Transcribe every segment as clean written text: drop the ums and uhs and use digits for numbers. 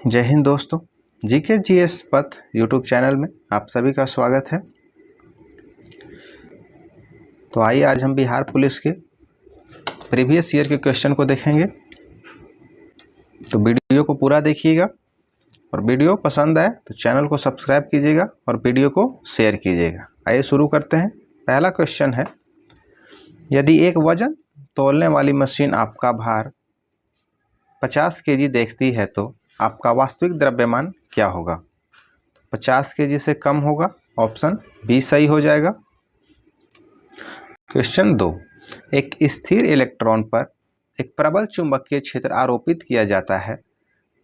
जय हिंद दोस्तों, GK GS पथ यूट्यूब चैनल में आप सभी का स्वागत है। तो आइए आज हम बिहार पुलिस के प्रीवियस ईयर के क्वेश्चन को देखेंगे। तो वीडियो को पूरा देखिएगा और वीडियो पसंद आए तो चैनल को सब्सक्राइब कीजिएगा और वीडियो को शेयर कीजिएगा। आइए शुरू करते हैं। पहला क्वेश्चन है, यदि एक वजन तौलने वाली मशीन आपका भार 50 केजी देखती है तो आपका वास्तविक द्रव्यमान क्या होगा? 50 केजी से कम होगा, ऑप्शन बी सही हो जाएगा। क्वेश्चन 2, एक स्थिर इलेक्ट्रॉन पर एक प्रबल चुंबकीय क्षेत्र आरोपित किया जाता है,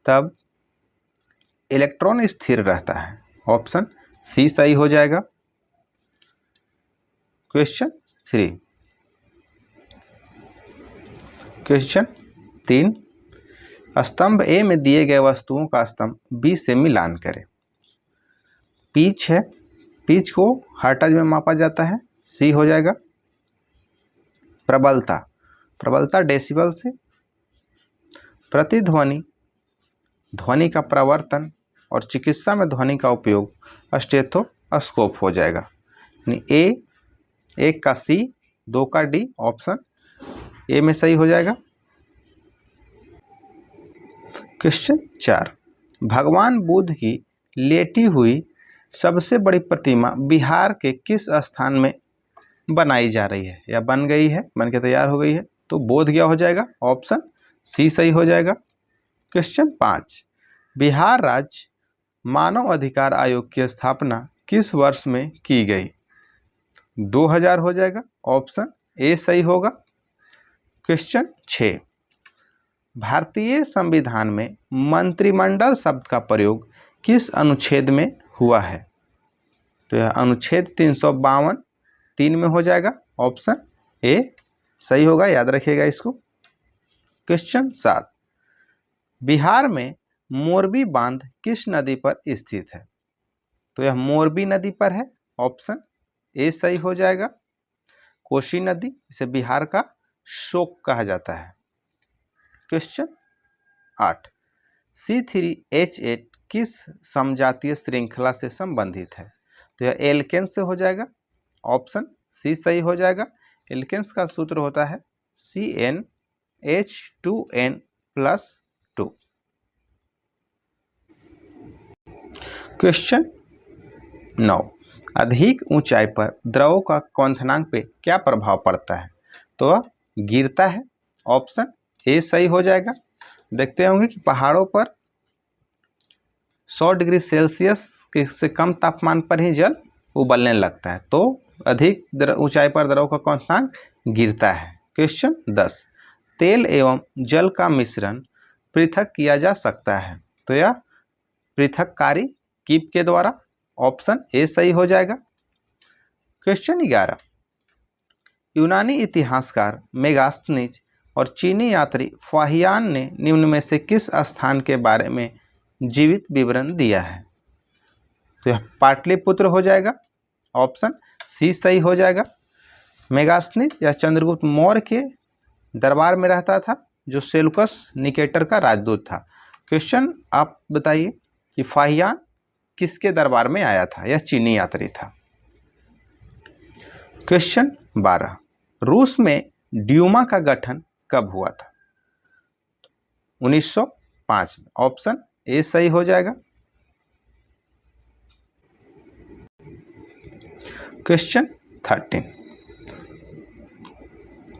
तब इलेक्ट्रॉन स्थिर रहता है, ऑप्शन सी सही हो जाएगा। क्वेश्चन 3, क्वेश्चन 3, स्तंभ ए में दिए गए वस्तुओं का स्तंभ बी से मिलान करें। पिच है, पिच को हर्ट्ज में मापा जाता है, सी हो जाएगा। प्रबलता, प्रबलता डेसिबल से। प्रतिध्वनि, ध्वनि का प्रवर्तन और चिकित्सा में ध्वनि का उपयोग स्टेथोस्कोप हो जाएगा। यानी ए, एक का सी, दो का डी, ऑप्शन ए में सही हो जाएगा। क्वेश्चन 4, भगवान बुद्ध की लेटी हुई सबसे बड़ी प्रतिमा बिहार के किस स्थान में बनाई जा रही है या बन गई है, बन के तैयार हो गई है? तो बोध गया हो जाएगा, ऑप्शन सी सही हो जाएगा। क्वेश्चन 5, बिहार राज्य मानव अधिकार आयोग की स्थापना किस वर्ष में की गई? 2000 हो जाएगा, ऑप्शन ए सही होगा। क्वेश्चन 6, भारतीय संविधान में मंत्रिमंडल शब्द का प्रयोग किस अनुच्छेद में हुआ है? तो यह अनुच्छेद 352 3 में हो जाएगा, ऑप्शन ए सही होगा, याद रखिएगा इसको। क्वेश्चन 7, बिहार में मोरबी बांध किस नदी पर स्थित है? तो यह मोरबी नदी पर है, ऑप्शन ए सही हो जाएगा। कोसी नदी, इसे बिहार का शोक कहा जाता है। क्वेश्चन 8, C3H8 किस समजातीय श्रृंखला से संबंधित है? तो यह एल्केन्स से हो जाएगा, ऑप्शन सी सही हो जाएगा। एल्केन्स का सूत्र होता है CnH2n+2। क्वेश्चन 9, अधिक ऊंचाई पर द्रव का क्वथनांक पे क्या प्रभाव पड़ता है? तो वह गिरता है, ऑप्शन ए सही हो जाएगा। देखते होंगे कि पहाड़ों पर 100 डिग्री सेल्सियस से कम तापमान पर ही जल उबलने लगता है, तो अधिक ऊंचाई पर द्रव का क्वथनांक गिरता है। क्वेश्चन 10, तेल एवं जल का मिश्रण पृथक किया जा सकता है, तो यह पृथककारी कीप के द्वारा, ऑप्शन ए सही हो जाएगा। क्वेश्चन 11, यूनानी इतिहासकार मेगास्थनीज और चीनी यात्री फाहियान ने निम्न में से किस स्थान के बारे में जीवित विवरण दिया है? तो यह पाटलिपुत्र हो जाएगा, ऑप्शन सी सही हो जाएगा। मेगास्थनीज या चंद्रगुप्त मौर्य के दरबार में रहता था, जो सेल्यूकस निकेटर का राजदूत था। क्वेश्चन आप बताइए कि फाहियान किसके दरबार में आया था? यह चीनी यात्री था। क्वेश्चन 12, रूस में ड्यूमा का गठन कब हुआ था? 1905 में, ऑप्शन ए सही हो जाएगा। क्वेश्चन 13,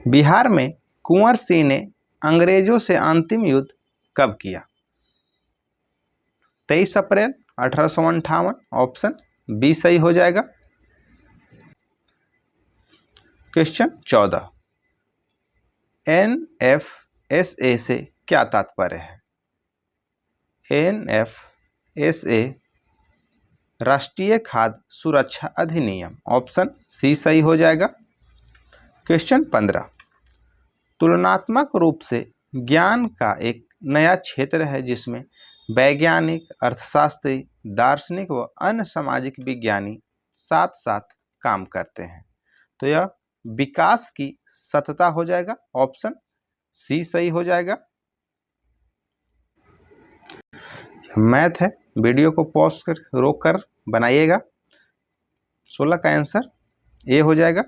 बिहार में कुंवर सिंह ने अंग्रेजों से अंतिम युद्ध कब किया? 23 अप्रैल 1858, ऑप्शन बी सही हो जाएगा। क्वेश्चन 14, NFSA से क्या तात्पर्य है? NFSA राष्ट्रीय खाद्य सुरक्षा अधिनियम, ऑप्शन सी सही हो जाएगा। क्वेश्चन 15, तुलनात्मक रूप से ज्ञान का एक नया क्षेत्र है जिसमें वैज्ञानिक, अर्थशास्त्री, दार्शनिक व अन्य सामाजिक विज्ञानी साथ साथ काम करते हैं, तो यह विकास की सतत हो जाएगा, ऑप्शन सी सही हो जाएगा। मैथ है, वीडियो को पॉज कर रोक कर बनाइएगा। 16 का आंसर ए हो जाएगा।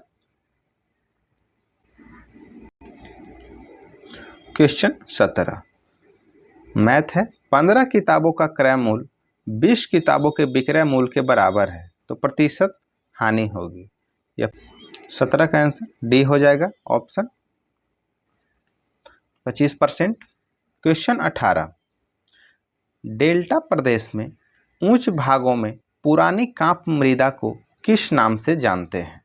क्वेश्चन 17 मैथ है, 15 किताबों का क्रय मूल्य 20 किताबों के विक्रय मूल्य के बराबर है तो प्रतिशत हानि होगी। या 17 का आंसर डी हो जाएगा, ऑप्शन 25%। क्वेश्चन 18 डेल्टा प्रदेश में उच्च भागों में पुरानी कांप मृदा को किस नाम से जानते हैं?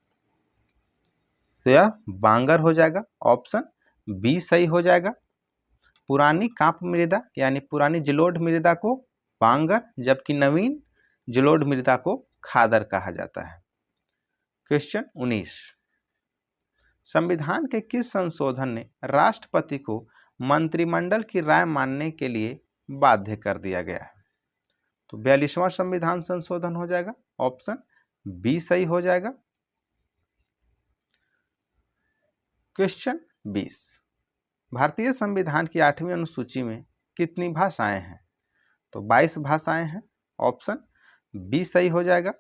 तो यह बांगर हो जाएगा, ऑप्शन बी सही हो जाएगा। पुरानी कांप मृदा यानी पुरानी जलोढ़ मृदा को बांगर, जबकि नवीन जलोढ़ मृदा को खादर कहा जाता है। क्वेश्चन 19 संविधान के किस संशोधन ने राष्ट्रपति को मंत्रिमंडल की राय मानने के लिए बाध्य कर दिया गया है? तो 42वां संविधान संशोधन हो जाएगा, ऑप्शन बी सही हो जाएगा। क्वेश्चन 20 भारतीय संविधान की 8वीं अनुसूची में कितनी भाषाएं हैं? तो 22 भाषाएं हैं, ऑप्शन बी सही हो जाएगा।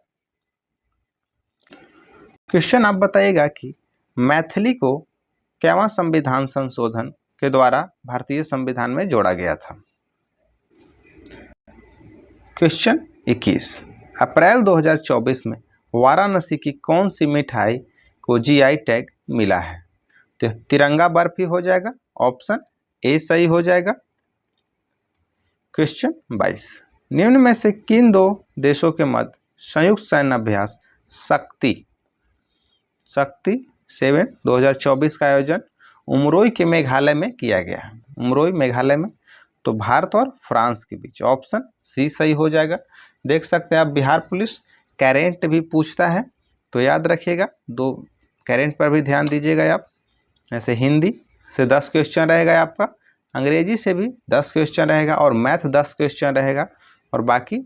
क्वेश्चन आप बताइएगा कि मैथिली को कैवां संविधान संशोधन के द्वारा भारतीय संविधान में जोड़ा गया था? क्वेश्चन 21 अप्रैल 2024 में वाराणसी की कौन सी मिठाई को जीआई टैग मिला है? तो तिरंगा बर्फी हो जाएगा, ऑप्शन ए सही हो जाएगा। क्वेश्चन 22 निम्न में से किन दो देशों के मध्य संयुक्त सैन्य अभ्यास शक्ति 7 2024 का आयोजन उमरोई के मेघालय में किया गया है? उमरोई मेघालय में, तो भारत और फ्रांस के बीच, ऑप्शन सी सही हो जाएगा। देख सकते हैं आप बिहार पुलिस करेंट भी पूछता है, तो याद रखिएगा, दो करेंट पर भी ध्यान दीजिएगा आप। ऐसे हिंदी से 10 क्वेश्चन रहेगा आपका, अंग्रेजी से भी 10 क्वेश्चन रहेगा और मैथ 10 क्वेश्चन रहेगा, और बाकी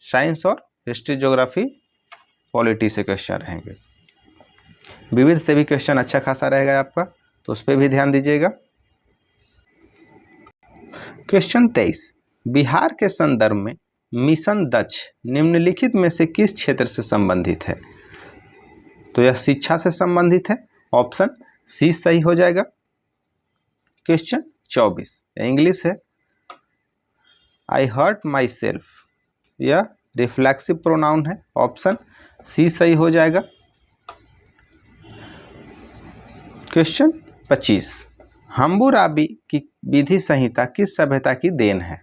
साइंस और हिस्ट्री ज्योग्राफी पॉलिटी से क्वेश्चन रहेंगे। विविध से भी क्वेश्चन अच्छा खासा रहेगा आपका, तो उस पर भी ध्यान दीजिएगा। क्वेश्चन 23 बिहार के संदर्भ में मिशन दक्ष निम्नलिखित में से किस क्षेत्र से संबंधित है? तो यह शिक्षा से संबंधित है, ऑप्शन सी सही हो जाएगा। क्वेश्चन 24 इंग्लिश है, आई हर्ट माई सेल्फ, यह रिफ्लेक्सिव प्रोनाउन है, ऑप्शन सी सही हो जाएगा। क्वेश्चन 25 हम्बुराबी की विधि संहिता किस सभ्यता की देन है?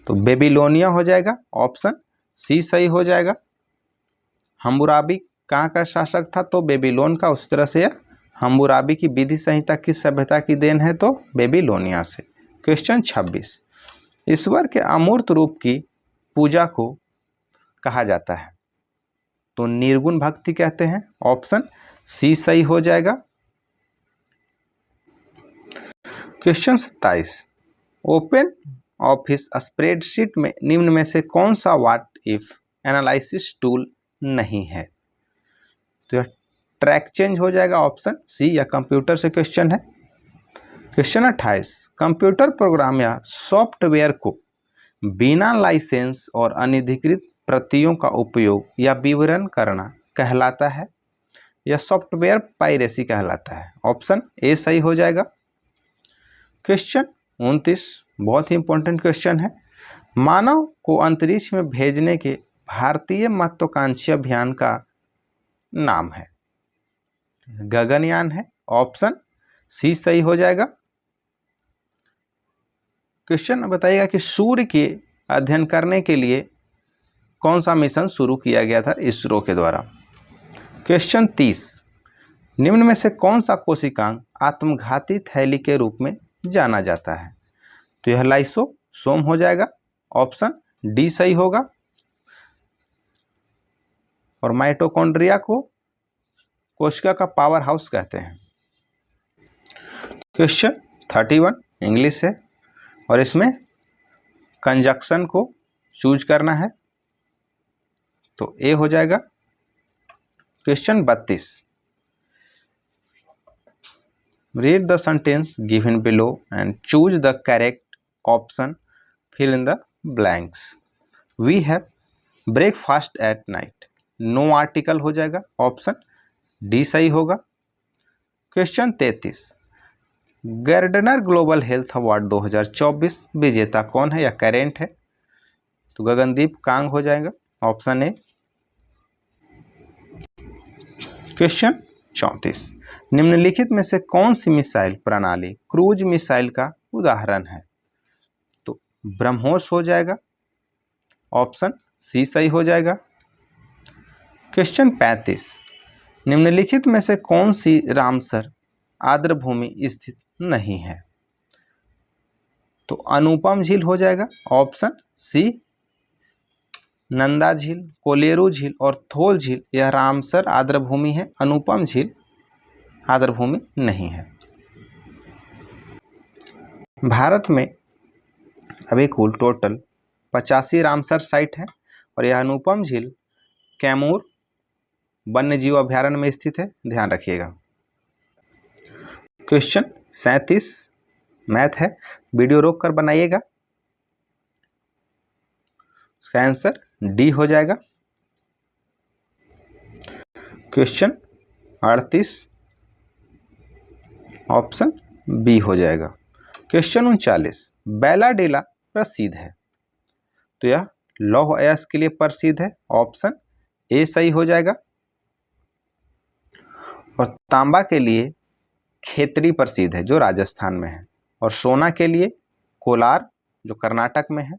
तो बेबीलोनिया हो जाएगा, ऑप्शन सी सही हो जाएगा। हम्बुराबी कहाँ का शासक था? तो बेबीलोन का, उस तरह से हम्बुराबी की विधि संहिता किस सभ्यता की देन है? तो बेबीलोनिया से। क्वेश्चन 26 ईश्वर के अमूर्त रूप की पूजा को कहा जाता है? तो निर्गुण भक्ति कहते हैं, ऑप्शन सी सही हो जाएगा। क्वेश्चन 27 ओपन ऑफिस स्प्रेडशीट में निम्न में से कौन सा व्हाट इफ एनालिसिस टूल नहीं है? तो यह ट्रैक चेंज हो जाएगा, ऑप्शन सी, या कंप्यूटर से क्वेश्चन है। क्वेश्चन 28 कंप्यूटर प्रोग्राम या सॉफ्टवेयर को बिना लाइसेंस और अनधिकृत प्रतियों का उपयोग या विवरण करना कहलाता है या सॉफ्टवेयर पायरेसी कहलाता है? ऑप्शन ए सही हो जाएगा। क्वेश्चन 29 बहुत ही इंपॉर्टेंट क्वेश्चन है, मानव को अंतरिक्ष में भेजने के भारतीय महत्वाकांक्षी अभियान का नाम है? गगनयान है, ऑप्शन सी सही हो जाएगा। क्वेश्चन बताइएगा कि सूर्य के अध्ययन करने के लिए कौन सा मिशन शुरू किया गया था इसरो के द्वारा? क्वेश्चन 30 निम्न में से कौन सा कोशिकांग आत्मघाती थैली के रूप में जाना जाता है? तो यह लाइसोसोम हो जाएगा, ऑप्शन डी सही होगा। और माइटोकॉन्ड्रिया को कोशिका का पावर हाउस कहते हैं। क्वेश्चन 31 इंग्लिश है और इसमें कंजक्शन को चूज करना है, तो ए हो जाएगा। Question 32 read the sentence given below and choose the correct option, fill in the blanks. We have breakfast at night, no article हो जाएगा, ऑप्शन डी सही होगा। Question 33, Gardner global health award 2024 विजेता कौन है या करेंट है? तो गगनदीप कांग हो जाएगा, ऑप्शन ए। क्वेश्चन 34, निम्नलिखित में से कौन सी मिसाइल प्रणाली क्रूज मिसाइल का उदाहरण है? तो ब्रह्मोस हो जाएगा, ऑप्शन सी सही हो जाएगा। क्वेश्चन 35, निम्नलिखित में से कौन सी रामसर आर्द्रभूमि स्थित नहीं है? तो अनुपम झील हो जाएगा, ऑप्शन सी। नंदा झील, कोलेरू झील और थोल झील यह रामसर आर्द्रभूमि है, अनुपम झील आर्द्रभूमि नहीं है। भारत में अभी कुल टोटल 85 रामसर साइट है और यह अनुपम झील कैमूर वन्य जीव अभ्यारण्य में स्थित है, ध्यान रखिएगा। क्वेश्चन 37 मैथ है, वीडियो रोक कर बनाइएगा। इसका आंसर डी हो जाएगा। क्वेश्चन 38 ऑप्शन बी हो जाएगा। क्वेश्चन 39, बैलाडेला प्रसिद्ध है, तो यह लौह अयस्क के लिए प्रसिद्ध है, ऑप्शन ए सही हो जाएगा। और तांबा के लिए खेतड़ी प्रसिद्ध है जो राजस्थान में है, और सोना के लिए कोलार जो कर्नाटक में है।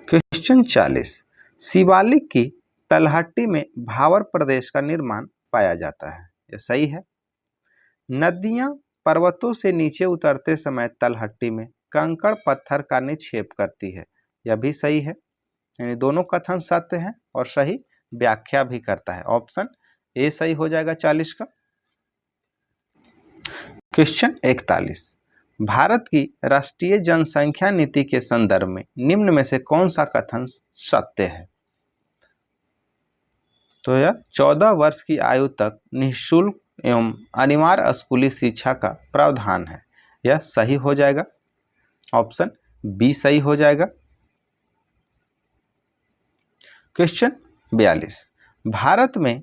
क्वेश्चन 40, शिवालिक की तलहटी में भावर प्रदेश का निर्माण पाया जाता है, यह सही है। नदियां पर्वतों से नीचे उतरते समय तलहटी में कंकड़ पत्थर का निक्षेप करती है, यह भी सही है। यानी दोनों कथन सत्य हैं और सही व्याख्या भी करता है, ऑप्शन ए सही हो जाएगा 40 का। क्वेश्चन 41, भारत की राष्ट्रीय जनसंख्या नीति के संदर्भ में निम्न में से कौन सा कथन सत्य है? तो यह 14 वर्ष की आयु तक निःशुल्क एवं अनिवार्य स्कूली शिक्षा का प्रावधान है, यह सही हो जाएगा, ऑप्शन बी सही हो जाएगा। क्वेश्चन 42, भारत में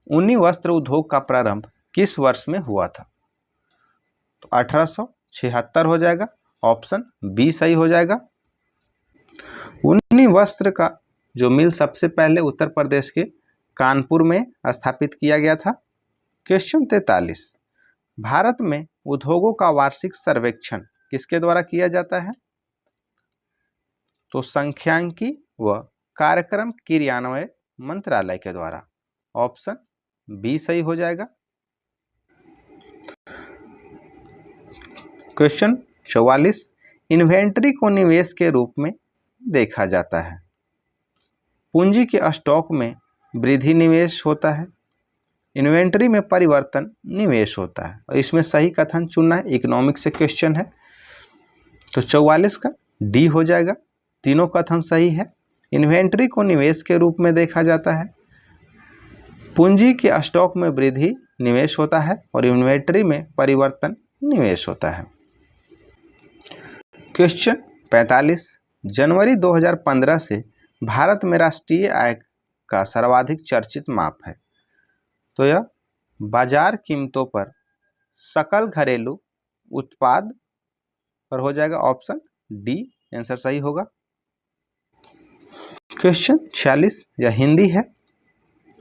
ऊनी वस्त्र उद्योग का प्रारंभ किस वर्ष में हुआ था? तो 1876 हो जाएगा, ऑप्शन बी सही हो जाएगा। ऊनी वस्त्र का जो मिल सबसे पहले उत्तर प्रदेश के कानपुर में स्थापित किया गया था। क्वेश्चन 43, भारत में उद्योगों का वार्षिक सर्वेक्षण किसके द्वारा किया जाता है? तो सांख्यिकी व कार्यक्रम क्रियान्वयन मंत्रालय के द्वारा, ऑप्शन बी सही हो जाएगा। क्वेश्चन 44, इन्वेंट्री को निवेश के रूप में देखा जाता है। पूंजी के स्टॉक में वृद्धि निवेश होता है, इन्वेंट्री में परिवर्तन निवेश होता है, और इसमें सही कथन चुनना है, इकोनॉमिक्स से क्वेश्चन है। तो 44 का डी हो जाएगा, तीनों कथन सही है। इन्वेंट्री को निवेश के रूप में देखा जाता है, पूंजी के स्टॉक में वृद्धि निवेश होता है और इन्वेंट्री में परिवर्तन निवेश होता है। क्वेश्चन 45, जनवरी 2015 से भारत में राष्ट्रीय आय का सर्वाधिक चर्चित माप है, तो यह बाजार कीमतों पर सकल घरेलू उत्पाद पर हो जाएगा, ऑप्शन डी आंसर सही होगा। क्वेश्चन 46, यह हिंदी है,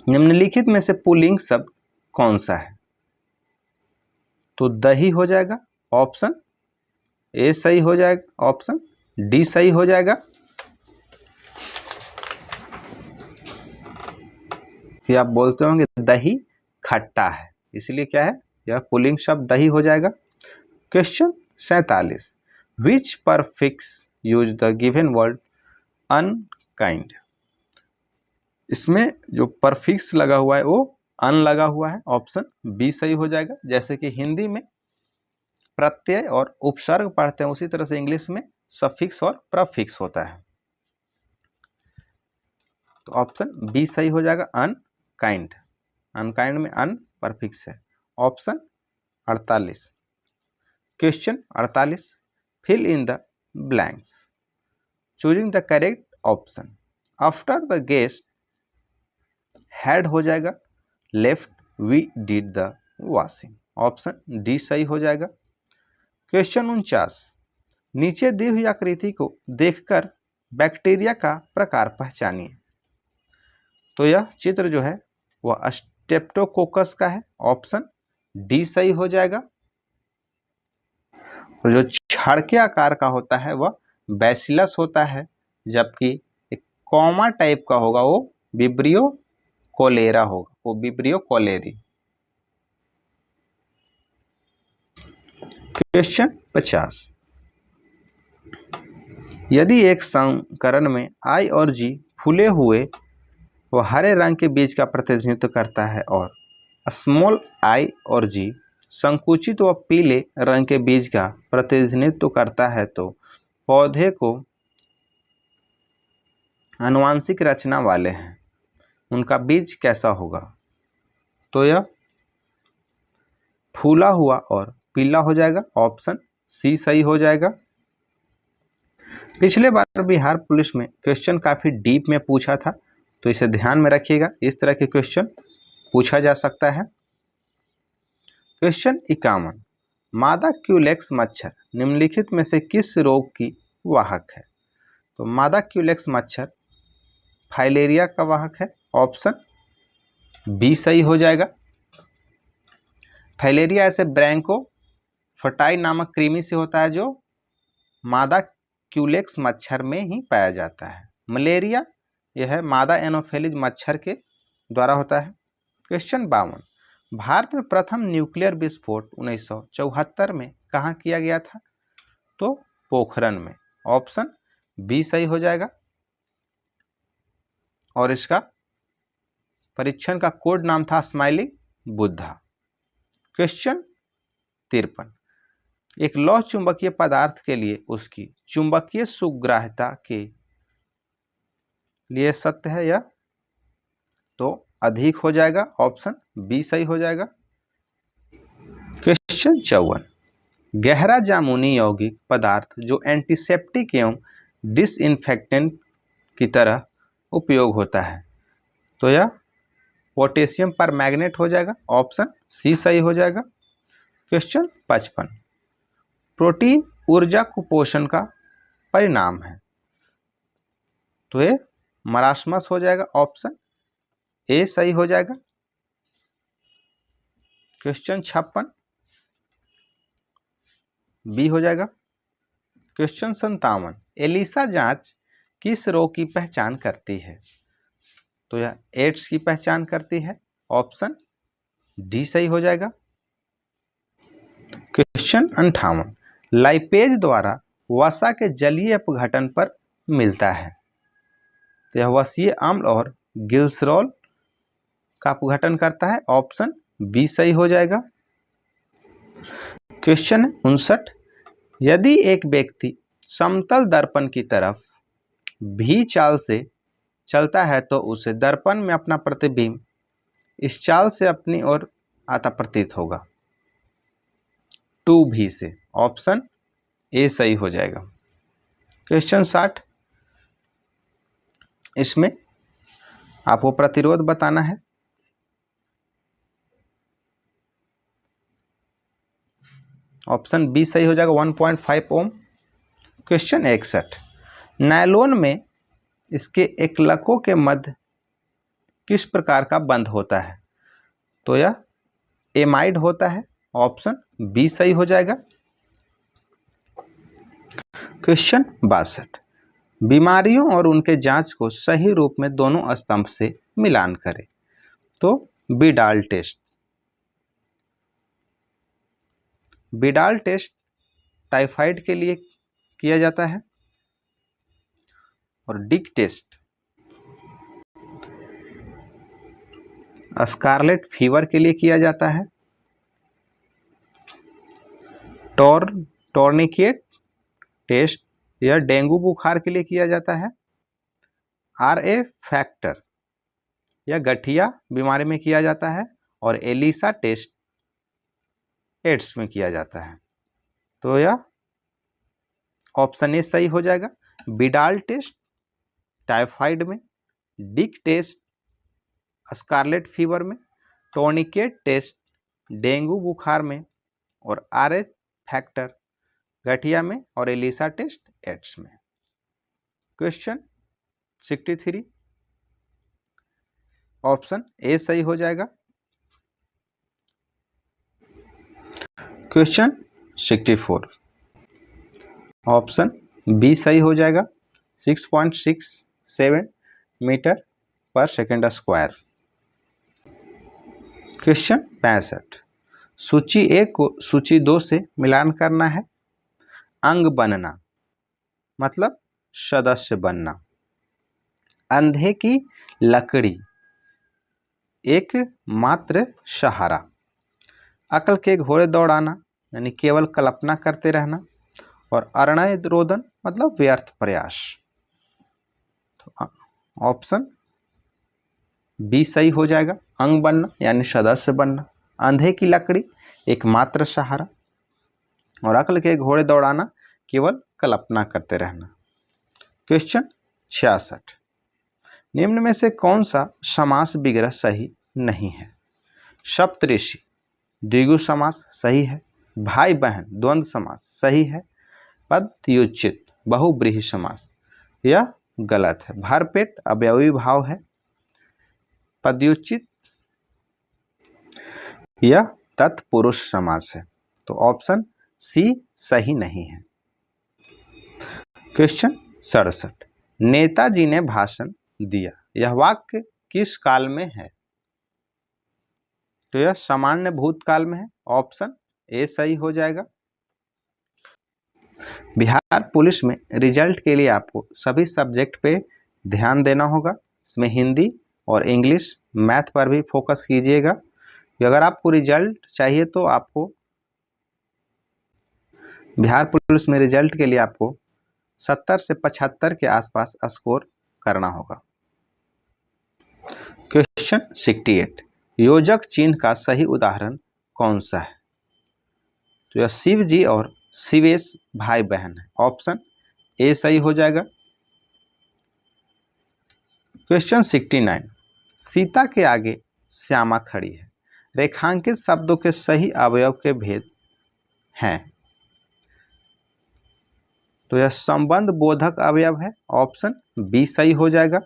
निम्नलिखित में से पुल्लिंग शब्द कौन सा है? तो दही हो जाएगा, ऑप्शन ए सही हो जाएगा, ऑप्शन डी सही हो जाएगा। ये आप बोलते होंगे दही खट्टा है, इसलिए क्या है, यह पुल्लिंग शब्द दही हो जाएगा। Question 47, which prefix use the given word unkind? इसमें जो परफिक्स लगा हुआ है वो अन लगा हुआ है, ऑप्शन बी सही हो जाएगा। जैसे कि हिंदी में प्रत्यय और उपसर्ग पढ़ते हैं उसी तरह से इंग्लिश में सफिक्स और प्रफिक्स होता है, तो ऑप्शन बी सही हो जाएगा, अनकाइंड। अनकाइंड में अन परफिक्स है, option 48। Question 48, fill in the blanks, choosing the correct option. After the guest had हो जाएगा, left we did the washing. Option D सही हो जाएगा। क्वेश्चन 49, नीचे दी हुई आकृति को देखकर बैक्टीरिया का प्रकार पहचानिए। तो यह चित्र जो है वह स्ट्रेप्टोकोकस का है, ऑप्शन डी सही हो जाएगा। तो जो छड़के आकार का होता है वह बैसिलस होता है, जबकि एक कॉमा टाइप का होगा वो विब्रियो कोलेरा होगा, वो विब्रियो कोलेरी। क्वेश्चन 50, यदि एक संकरण में I और G फूले हुए व हरे रंग के बीज का प्रतिनिधित्व करता है और स्मॉल I और G संकुचित व पीले रंग के बीज का प्रतिनिधित्व करता है, तो पौधे को आनुवांशिक रचना वाले हैं, उनका बीज कैसा होगा? तो यह फूला हुआ और पीला हो जाएगा, ऑप्शन सी सही हो जाएगा। पिछले बार बिहार पुलिस में क्वेश्चन काफ़ी डीप में पूछा था, तो इसे ध्यान में रखिएगा, इस तरह के क्वेश्चन पूछा जा सकता है। क्वेश्चन 51, मादा क्यूलेक्स मच्छर निम्नलिखित में से किस रोग की वाहक है? तो मादा क्यूलेक्स मच्छर फाइलेरिया का वाहक है, ऑप्शन बी सही हो जाएगा। फाइलेरिया ऐसे ब्रैंको फटाई नामक कृमि से होता है जो मादा क्यूलेक्स मच्छर में ही पाया जाता है। मलेरिया यह मादा एनोफेलिज मच्छर के द्वारा होता है। क्वेश्चन 52, भारत में प्रथम न्यूक्लियर विस्फोट 1974 में कहाँ किया गया था? तो पोखरन में, ऑप्शन बी सही हो जाएगा। और इसका परीक्षण का कोड नाम था स्माइलिंग बुद्धा। क्वेश्चन 53, एक लौह चुंबकीय पदार्थ के लिए उसकी चुंबकीय सुग्राह्यता के लिए सत्य है यह, तो अधिक हो जाएगा, ऑप्शन बी सही हो जाएगा। क्वेश्चन 54, गहरा जामुनी यौगिक पदार्थ जो एंटीसेप्टिक एवं डिसइंफेक्टेंट की तरह उपयोग होता है, तो यह पोटेशियम परमैंगनेट हो जाएगा, ऑप्शन सी सही हो जाएगा। क्वेश्चन 55, प्रोटीन ऊर्जा कुपोषण का परिणाम है, तो ये मरासमस हो जाएगा, ऑप्शन ए सही हो जाएगा। क्वेश्चन 56 बी हो जाएगा। क्वेश्चन 57, एलिसा जांच किस रोग की पहचान करती है? तो यह एड्स की पहचान करती है, ऑप्शन डी सही हो जाएगा। क्वेश्चन 58, लाइपेज द्वारा वसा के जलीय अपघटन पर मिलता है, तो यह वसीय अम्ल और ग्लिसरॉल का अपघटन करता है, ऑप्शन बी सही हो जाएगा। क्वेश्चन 59, यदि एक व्यक्ति समतल दर्पण की तरफ भी चाल से चलता है तो उसे दर्पण में अपना प्रतिबिंब इस चाल से अपनी ओर आता प्रतीत होगा, 2V से, ऑप्शन ए सही हो जाएगा। क्वेश्चन 60, इसमें आपको प्रतिरोध बताना है। ऑप्शन बी सही हो जाएगा, 1.5 ओम। क्वेश्चन 61, नायलॉन में इसके एकलकों के मध्य किस प्रकार का बंध होता है? तो यह एमाइड होता है, ऑप्शन बी सही हो जाएगा। क्वेश्चन 62, बीमारियों और उनके जांच को सही रूप में दोनों स्तंभ से मिलान करें, तो Widal test. Widal test typhoid के लिए किया जाता है और डिक टेस्ट स्कारलेट फीवर के लिए किया जाता है। टोर्निकेट टेस्ट यह डेंगू बुखार के लिए किया जाता है। RA फैक्टर यह गठिया बीमारी में किया जाता है और एलिसा टेस्ट एड्स में किया जाता है, तो यह ऑप्शन ए सही हो जाएगा। बिडाल टेस्ट टाइफाइड में, डिक टेस्ट स्कारलेट फीवर में, टोर्निकेट टेस्ट डेंगू बुखार में, और RH फैक्टर गठिया में, और एलिसा टेस्ट एड्स में। क्वेश्चन 63 ऑप्शन ए सही हो जाएगा। क्वेश्चन 64 ऑप्शन बी सही हो जाएगा। 6.67 मीटर पर सेकेंड स्क्वायर। क्वेश्चन 65 सूची 1 को सूची 2 से मिलान करना है। अंग बनना मतलब सदस्य बनना। अंधे की लकड़ी एक मात्र सहारा। अकल के घोड़े दौड़ाना यानी केवल कल्पना करते रहना। और अरणय रोदन मतलब व्यर्थ प्रयास। तो ऑप्शन बी सही हो जाएगा। अंग बनना यानी सदस्य बनना, अंधे की लकड़ी एकमात्र सहारा, और अकल के घोड़े दौड़ाना केवल कल्पना करते रहना। क्वेश्चन 66 निम्न में से कौन सा समास विग्रह सही नहीं है। सप्तऋषि द्विगु समास सही है। भाई बहन द्वंद्व समास सही है। पदयुचित बहुब्रीहि समास यह गलत है। भरपेट अवयवी भाव है। पदयुचित यह तत्पुरुष समास है। तो ऑप्शन सी सही नहीं है। क्वेश्चन 67 नेताजी ने भाषण दिया, यह वाक्य किस काल में है। तो यह सामान्य भूतकाल में है। ऑप्शन ए सही हो जाएगा। बिहार पुलिस में रिजल्ट के लिए आपको सभी सब्जेक्ट पे ध्यान देना होगा। इसमें हिंदी और इंग्लिश मैथ पर भी फोकस कीजिएगा। अगर आपको रिजल्ट चाहिए तो आपको बिहार पुलिस में रिजल्ट के लिए आपको 70 से 75 के आसपास स्कोर करना होगा। क्वेश्चन 68 योजक चिन्ह का सही उदाहरण कौन सा है। तो यह शिव जी और शिवेश भाई बहन है। ऑप्शन ए सही हो जाएगा। क्वेश्चन 69 सीता के आगे श्यामा खड़ी है, रेखांकित शब्दों के सही अवयव के भेद हैं। तो यह संबंध बोधक अवयव है। ऑप्शन बी सही हो जाएगा।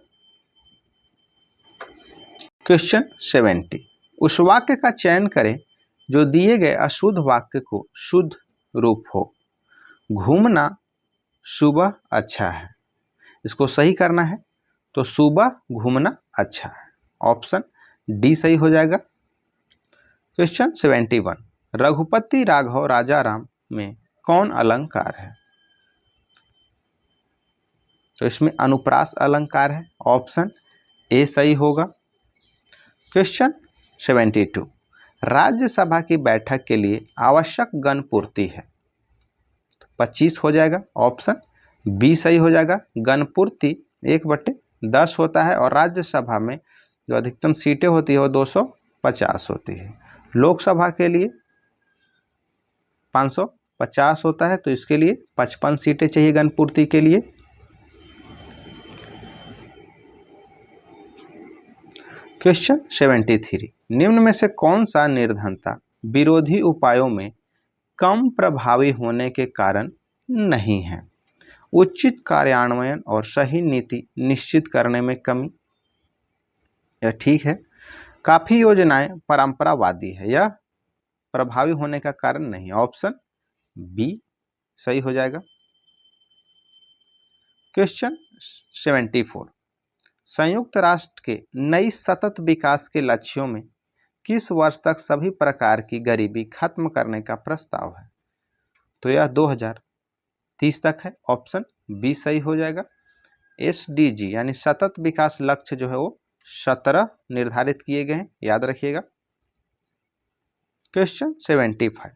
क्वेश्चन 70 उस वाक्य का चयन करें जो दिए गए अशुद्ध वाक्य को शुद्ध रूप हो। घूमना सुबह अच्छा है, इसको सही करना है। तो सुबह घूमना अच्छा है। ऑप्शन डी सही हो जाएगा। क्वेश्चन 71 रघुपति राघव राजा राम में कौन अलंकार है। तो इसमें अनुप्रास अलंकार है। ऑप्शन ए सही होगा। क्वेश्चन 72 राज्यसभा की बैठक के लिए आवश्यक गण पूर्ति है। 25 हो जाएगा। ऑप्शन बी सही हो जाएगा। गण पूर्ति 1/10 होता है और राज्यसभा में जो अधिकतम सीटें होती है वो 250 होती है। लोकसभा के लिए 550 होता है, तो इसके लिए 55 सीटें चाहिए गण पूर्ति के लिए। क्वेश्चन 73 निम्न में से कौन सा निर्धनता विरोधी उपायों में कम प्रभावी होने के कारण नहीं है। उचित कार्यान्वयन और सही नीति निश्चित करने में कमी, यह ठीक है। काफी योजनाएं परंपरावादी है, यह प्रभावी होने का कारण नहीं। ऑप्शन बी सही हो जाएगा। क्वेश्चन 74 संयुक्त राष्ट्र के नई सतत विकास के लक्ष्यों में किस वर्ष तक सभी प्रकार की गरीबी खत्म करने का प्रस्ताव है। तो यह 2030 तक है। ऑप्शन बी सही हो जाएगा। SDG यानी सतत विकास लक्ष्य जो है वो 17 निर्धारित किए गए हैं, याद रखिएगा। क्वेश्चन 75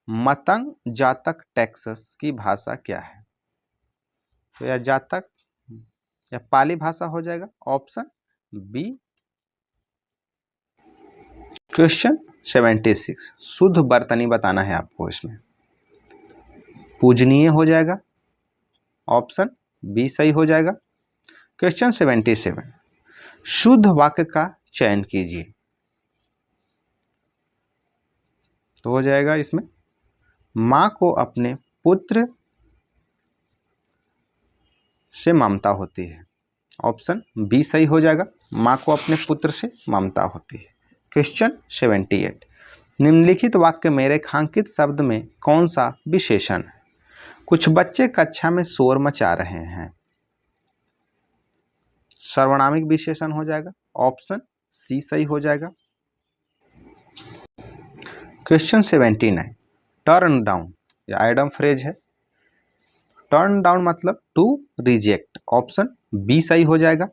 मतंग जातक टेक्सास की भाषा क्या है। तो यह जातक या पाली भाषा हो जाएगा। Option B. क्वेश्चन 76 शुद्ध बर्तनी बताना है आपको। इसमें पूजनीय हो जाएगा। ऑप्शन बी सही हो जाएगा। क्वेश्चन 77, शुद्ध वाक्य का चयन कीजिए। तो हो जाएगा इसमें, माँ को अपने पुत्र से ममता होती है। ऑप्शन बी सही हो जाएगा, माँ को अपने पुत्र से ममता होती है। क्वेश्चन 78, निम्नलिखित वाक्य में रेखांकित शब्द में कौन सा विशेषण है? कुछ बच्चे कक्षा में शोर मचा रहे हैं। सर्वनामिक विशेषण हो जाएगा, ऑप्शन सी सही हो जाएगा। क्वेश्चन 79, टर्न डाउन या आइडम फ्रेज है। टर्न डाउन मतलब टू रिजेक्ट, ऑप्शन बी सही हो जाएगा।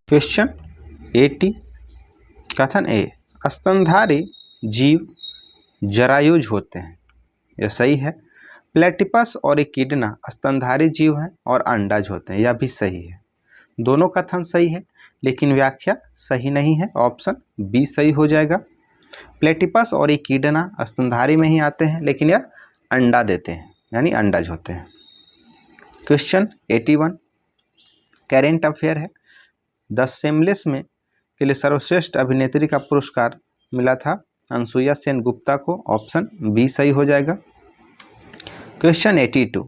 क्वेश्चन 80, कथन ए, स्तनधारी जीव जरायुज होते हैं, यह सही है। प्लेटिपस और इकिडना स्तनधारी जीव हैं और अंडाज होते हैं, यह भी सही है। दोनों कथन सही है, लेकिन व्याख्या सही नहीं है, ऑप्शन बी सही हो जाएगा। प्लेटिपस और इकिडना स्तनधारी में ही आते हैं, लेकिन यह अंडा देते हैं, यानी अंडाज होते हैं। क्वेश्चन 81, करेंट अफेयर है। द शेमलेस में के लिए सर्वश्रेष्ठ अभिनेत्री का पुरस्कार मिला था अनसुईया सेन गुप्ता को, ऑप्शन बी सही हो जाएगा। क्वेश्चन 82,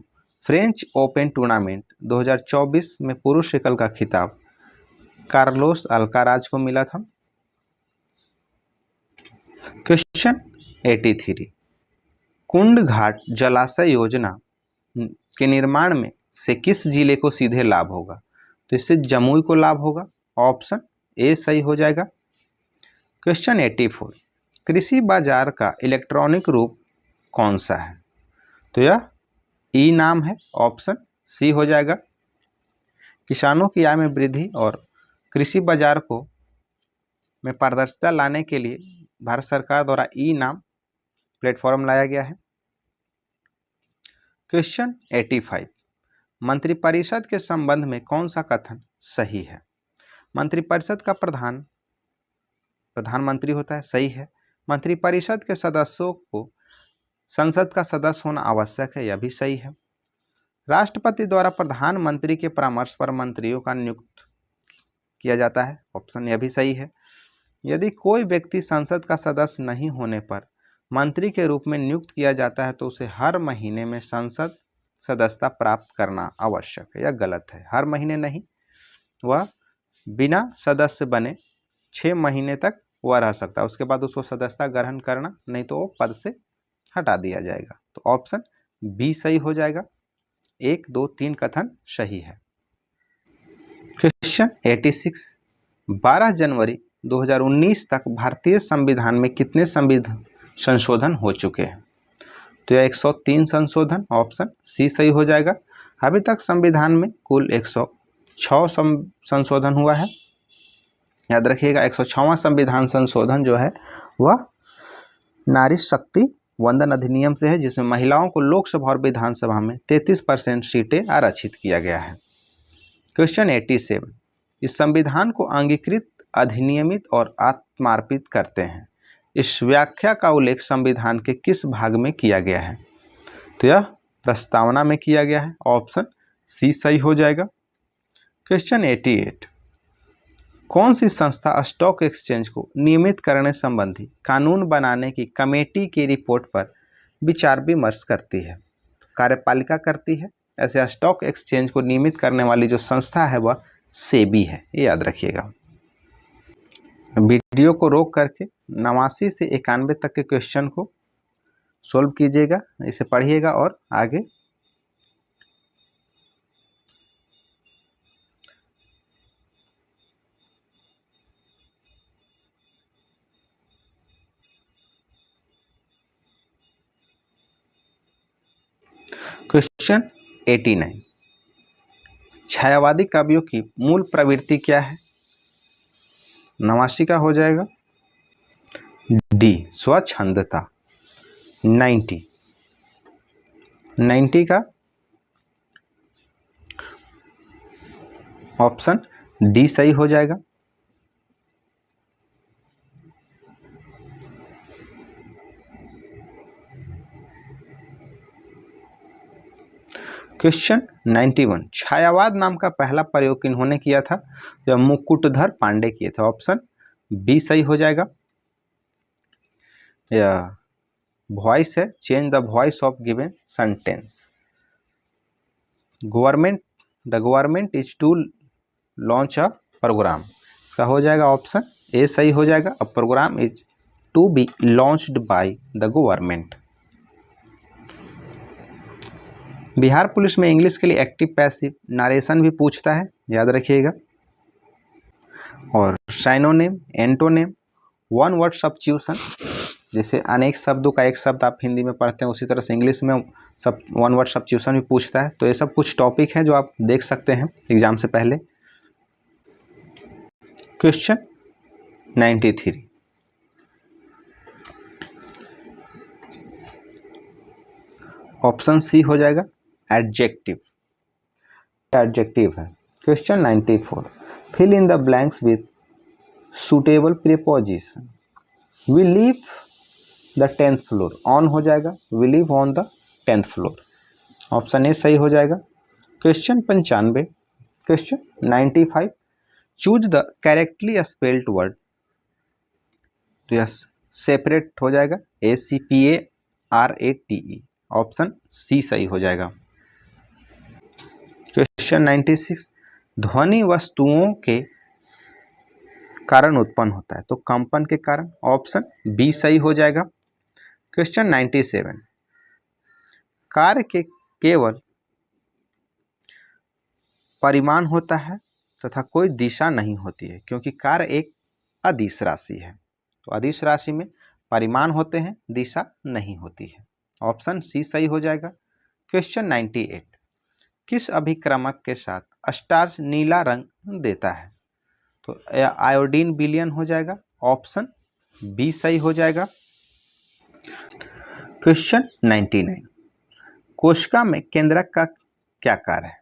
फ्रेंच ओपन टूर्नामेंट 2024 में पुरुष एकल का खिताब कार्लोस अल्काराज को मिला था। क्वेश्चन 83, कुंड घाट जलाशय योजना के निर्माण में से किस जिले को सीधे लाभ होगा? तो इससे जमुई को लाभ होगा, ऑप्शन ए सही हो जाएगा। क्वेश्चन 84, कृषि बाजार का इलेक्ट्रॉनिक रूप कौन सा है? तो यह ई नाम है, ऑप्शन सी हो जाएगा। किसानों की आय में वृद्धि और कृषि बाजार को में पारदर्शिता लाने के लिए भारत सरकार द्वारा ई नाम प्लेटफॉर्म लाया गया है। क्वेश्चन 85, मंत्रिपरिषद के संबंध में कौन सा कथन सही है? मंत्रिपरिषद का प्रधानमंत्री होता है, सही है। मंत्रिपरिषद के सदस्यों को संसद का सदस्य होना आवश्यक है, यह भी सही है। राष्ट्रपति द्वारा प्रधानमंत्री के परामर्श पर मंत्रियों का नियुक्त किया जाता है, ऑप्शन यह भी सही है। यदि कोई व्यक्ति संसद का सदस्य नहीं होने पर मंत्री के रूप में नियुक्त किया जाता है तो उसे हर महीने में संसद सदस्यता प्राप्त करना आवश्यक है, यह गलत है। हर महीने नहीं, वह बिना सदस्य बने 6 महीने तक वह रह सकता है, उसके बाद उसको सदस्यता ग्रहण करना, नहीं तो वो पद से हटा दिया जाएगा। तो ऑप्शन बी सही हो जाएगा। 1, 2, 3 कथन सही है। क्वेश्चन 86, 12 जनवरी 2019 तक भारतीय संविधान में कितने संशोधन हो चुके हैं? तो यह 103 संशोधन, ऑप्शन सी सही हो जाएगा। अभी तक संविधान में कुल 106 संशोधन हुआ है। याद रखिएगा, 106वां संविधान संशोधन जो है वह नारी शक्ति वंदन अधिनियम से है, जिसमें महिलाओं को लोकसभा और विधानसभा में 33% सीटें आरक्षित किया गया है। क्वेश्चन 87, इस संविधान को अंगीकृत, अधिनियमित और आत्मार्पित करते हैं। इस व्याख्या का उल्लेख संविधान के किस भाग में किया गया है? तो यह प्रस्तावना में किया गया है, ऑप्शन सी सही हो जाएगा। क्वेश्चन 88, कौन सी संस्था स्टॉक एक्सचेंज को नियमित करने संबंधी कानून बनाने की कमेटी की रिपोर्ट पर विचार विमर्श करती है? कार्यपालिका करती है। ऐसे स्टॉक एक्सचेंज को नियमित करने वाली जो संस्था है वह सेबी है, ये याद रखिएगा। वीडियो को रोक करके 89 से 91 तक के क्वेश्चन को सोल्व कीजिएगा, इसे पढ़िएगा और आगे क्वेश्चन 89, छायावादी काव्यों की मूल प्रवृत्ति क्या है? 89 का हो जाएगा डी, स्वच्छंदता। 90 का ऑप्शन डी सही हो जाएगा। क्वेश्चन 91, छायावाद नाम का पहला प्रयोग किन्होंने किया था? जो मुकुटधर पांडे किए थे। ऑप्शन बी सही हो जाएगा। यह वॉइस है, change the voice of given sentence. The government is to launch a program, का हो जाएगा ऑप्शन ए सही हो जाएगा। A program is to be launched by the government. Bihar police में इंग्लिश के लिए एक्टिव पैसिव नरेशन भी पूछता है, याद रखिएगा। और synonym, antonym, one word substitution, जैसे अनेक शब्दों का एक शब्द आप हिंदी में पढ़ते हैं, उसी तरह से इंग्लिश में सब वन वर्ड सब्स्टिट्यूशन भी पूछता है। तो ये सब कुछ टॉपिक हैं जो आप देख सकते हैं एग्जाम से पहले। क्वेश्चन 93, ऑप्शन सी हो जाएगा एडजेक्टिव। एडजेक्टिव है। Question 94, fill in the blanks with suitable preposition. We live the 10th floor, on हो जाएगा, we live on the 10th floor. Option A सही हो जाएगा। Question 95, question 95, choose the correctly spelled word. तो यह separate हो जाएगा, ACPARATE। ऑप्शन सी सही हो जाएगा। क्वेश्चन 96, ध्वनि वस्तुओं के कारण उत्पन्न होता है, तो कंपन के कारण। ऑप्शन बी सही हो जाएगा। क्वेश्चन 97, कार्य के केवल परिमाण होता है तथा कोई दिशा नहीं होती है, क्योंकि कार्य एक अदिश राशि है। तो अदिश राशि में परिमाण होते हैं, दिशा नहीं होती है। ऑप्शन सी सही हो जाएगा। क्वेश्चन 98, किस अभिक्रमक के साथ स्टार्च नीला रंग देता है? तो आयोडीन विलयन हो जाएगा। ऑप्शन बी सही हो जाएगा। क्वेश्चन 99, कोशिका में केंद्रक का क्या कार्य है?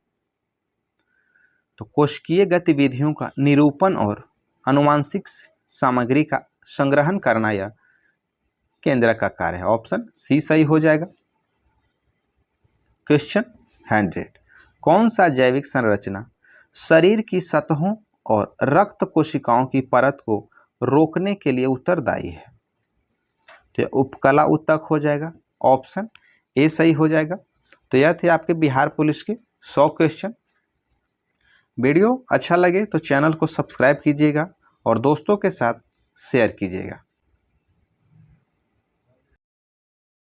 तो कोशिकीय गतिविधियों का निरूपण और आनुवांशिक सामग्री का संग्रहण करना यह केंद्रक का कार्य है। ऑप्शन सी सही हो जाएगा। क्वेश्चन 100, कौन सा जैविक संरचना शरीर की सतहों और रक्त कोशिकाओं की परत को रोकने के लिए उत्तरदायी है? तो उपकला ऊतक हो जाएगा। ऑप्शन ए सही हो जाएगा। तो यह थे आपके बिहार पुलिस के 100 क्वेश्चन। वीडियो अच्छा लगे तो चैनल को सब्सक्राइब कीजिएगा और दोस्तों के साथ शेयर कीजिएगा।